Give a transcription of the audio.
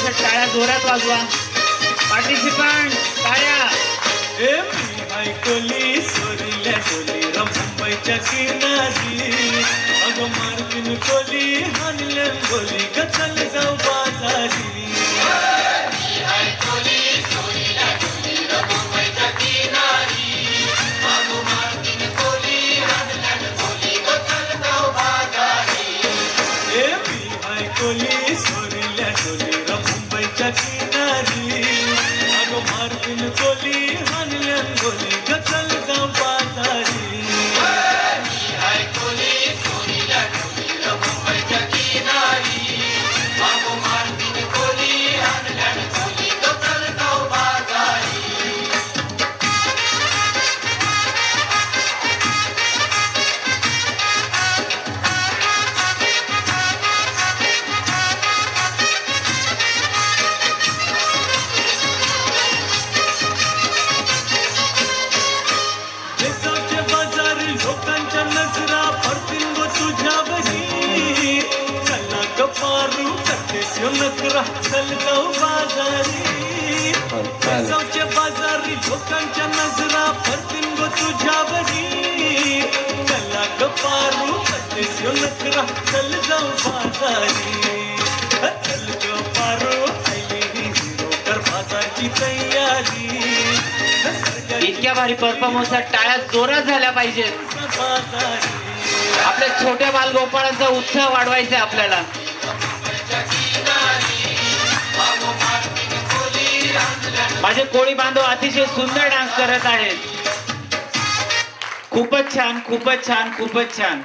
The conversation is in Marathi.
थोड्याशा टाळ्या जोरात वाजवा. पार्टिसिपंट टाळ्या. ऐकली सोरील्या डोली मुंबईच्या किनारी अगं मार्किन कोली हानल्या बोली गचल जाऊ बाजारी. कोली सोरील्या डोली मुंबईच्या किनारी अगं मार्किन कोली हानल्या बोली गचल जाऊ बाजारी. लोकांच्या नजरा पडतील व तुझ्यावरी चला गप्पारू करतेस नकरा चल जाऊ बाजारी. जाऊच्या बाजारी लोकांच्या नजरा पडतील व तुझ्यावरी चला गप्पारू करतेस नकरा चल जाऊ बाजारी. चल गप्पारू आईली हिरो कर बाजारची तयारी. इतक्या भारी परफॉर्मन्सला टाळ्या जोरात झाल्या पाहिजेत. आपल्या छोट्या बालगोपाळांचा उत्साह वाढवायचा आहे आपल्याला. माझे कोळी बांधव अतिशय सुंदर डान्स करत आहेत. खूपच छान, खूपच छान, खूपच छान.